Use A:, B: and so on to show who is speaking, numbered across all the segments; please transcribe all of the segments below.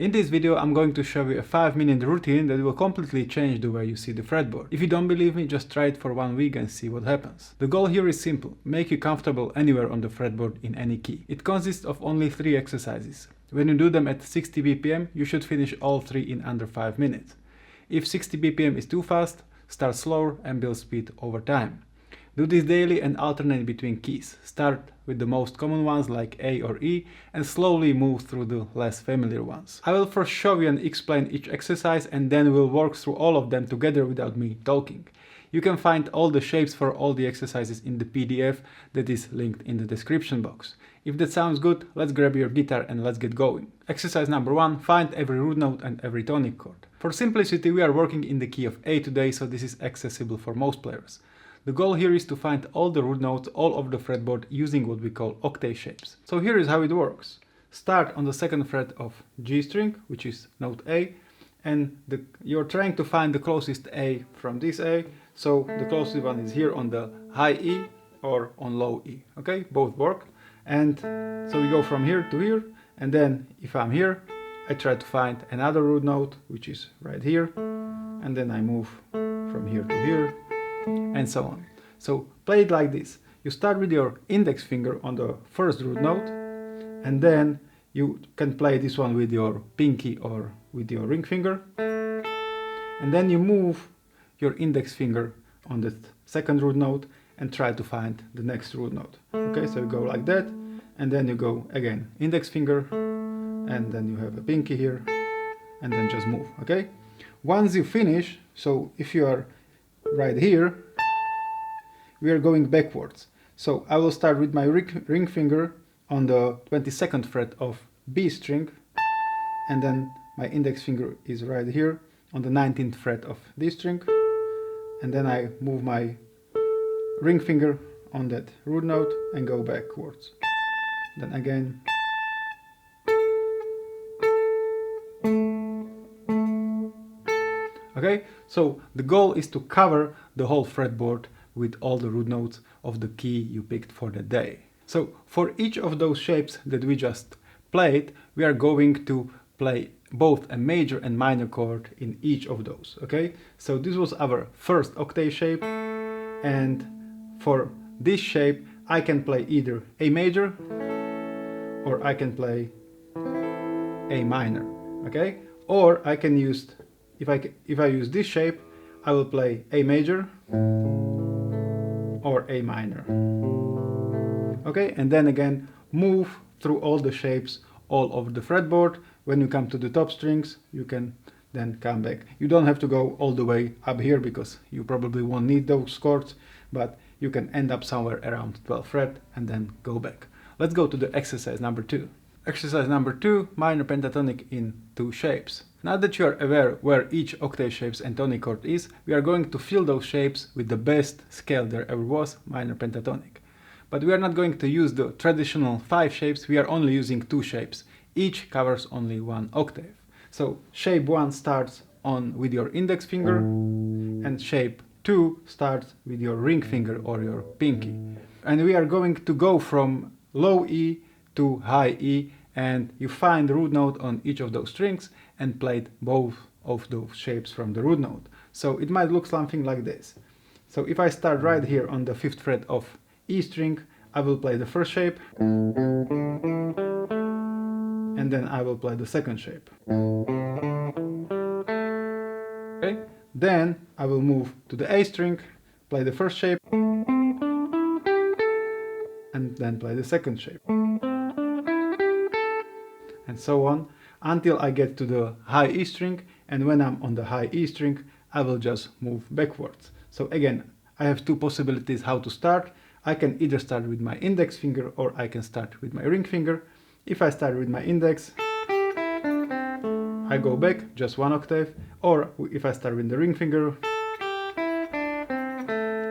A: In this video I'm going to show you a 5-minute routine that will completely change the way you see the fretboard. If you don't believe me, just try it for 1 week and see what happens. The goal here is simple: make you comfortable anywhere on the fretboard in any key. It consists of only 3 exercises. When you do them at 60 BPM, you should finish all 3 in under 5 minutes. If 60 BPM is too fast, start slower and build speed over time. Do this daily and alternate between keys. Start with the most common ones like A or E and slowly move through the less familiar ones. I will first show you and explain each exercise, and then we'll work through all of them together without me talking. You can find all the shapes for all the exercises in the PDF that is linked in the description box. If that sounds good, let's grab your guitar and let's get going. Exercise number 1, find every root note and every tonic chord. For simplicity, we are working in the key of A today, so this is accessible for most players. The goal here is to find all the root notes all over the fretboard using what we call octave shapes. So here is how it works. Start on the 2nd fret of G string, which is note A, and you're trying to find the closest A from this A, so the closest one is here on the high E or on low E, okay? Both work. And so we go from here to here, and then if I'm here, I try to find another root note, which is right here, and then I move from here to here, and so on. So play it like this. You start with your index finger on the first root note, and then you can play this one with your pinky or with your ring finger, and then you move your index finger on the 2nd root note and try to find the next root note. Okay, so you go like that, and then you go again index finger, and then you have a pinky here, and then just move. Okay, once you finish, so if you are right here, we are going backwards. So I will start with my ring finger on the 22nd fret of B string, and then my index finger is right here on the 19th fret of D string, and then I move my ring finger on that root note and go backwards. Then again. Okay, so the goal is to cover the whole fretboard with all the root notes of the key you picked for the day. So for each of those shapes that we just played, we are going to play both a major and minor chord in each of those. Okay, so this was our first octave shape, and for this shape I can play either A major or I can play A minor. Okay, or I can use, if I use this shape, I will play A major or A minor. Okay, and then again move through all the shapes all over the fretboard. When you come to the top strings, you can then come back. You don't have to go all the way up here because you probably won't need those chords, but you can end up somewhere around 12th fret and then go back. Let's go to the exercise number 2. Exercise number 2, minor pentatonic in 2 shapes. Now that you are aware where each octave shapes and tonic chord is, we are going to fill those shapes with the best scale there ever was, minor pentatonic. But we are not going to use the traditional 5 shapes, we are only using 2 shapes. Each covers only 1 octave. So shape 1 starts with your index finger, and shape 2 starts with your ring finger or your pinky. And we are going to go from low E to high E, and you find the root note on each of those strings and played both of those shapes from the root note. So it might look something like this. So if I start right here on the 5th fret of E string, I will play the first shape, and then I will play the second shape. Okay? Then I will move to the A string, play the first shape, and then play the second shape. And so on until I get to the high E string, and when I'm on the high E string, I will just move backwards. So again, I have 2 possibilities how to start. I can either start with my index finger or I can start with my ring finger. If I start with my index, I go back just 1 octave, or if I start with the ring finger,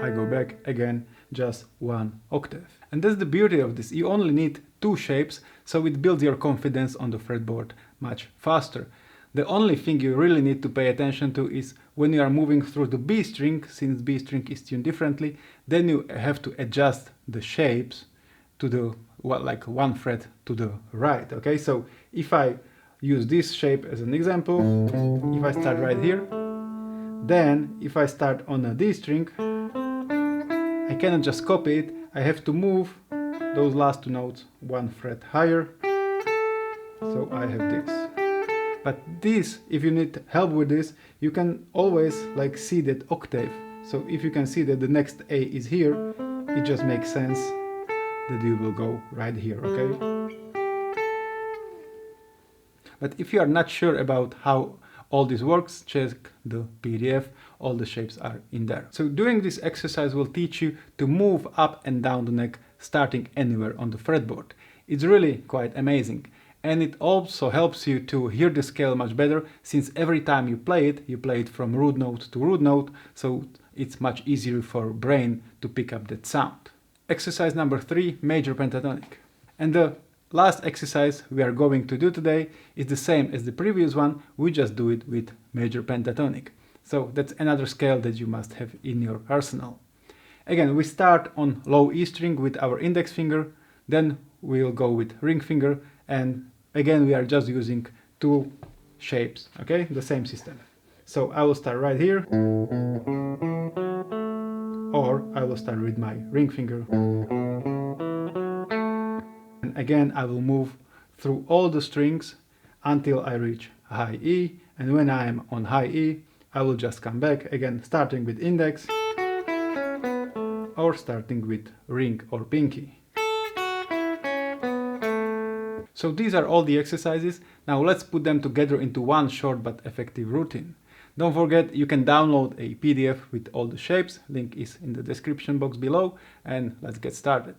A: I go back again just 1 octave. And that's the beauty of this. You only need 2 shapes, so it builds your confidence on the fretboard much faster. The only thing you really need to pay attention to is when you are moving through the B string, since B string is tuned differently, then you have to adjust the shapes to the like 1 fret to the right. Okay, so if I use this shape as an example. If I start right here, then if I start on a D string, I cannot just copy it, I have to move those last two notes one fret higher, so I have this. But this, if you need help with this, you can always like see that octave. So if you can see that the next A is here, it just makes sense that you will go right here, okay? But if you are not sure about how all this works, check the PDF, all the shapes are in there. So doing this exercise will teach you to move up and down the neck starting anywhere on the fretboard. It's really quite amazing. And it also helps you to hear the scale much better, since every time you play it from root note to root note, so it's much easier for brain to pick up that sound. Exercise number 3, major pentatonic. And the last exercise we are going to do today is the same as the previous one, we just do it with major pentatonic. So that's another scale that you must have in your arsenal. Again, we start on low E string with our index finger, then we'll go with ring finger, and again we are just using two shapes, okay, the same system. So I will start right here, or I will start with my ring finger. And again I will move through all the strings until I reach high E, and when I am on high E, I will just come back, again starting with index, or starting with ring or pinky. So these are all the exercises. Now let's put them together into one short but effective routine. Don't forget, you can download a PDF with all the shapes, link is in the description box below, and let's get started.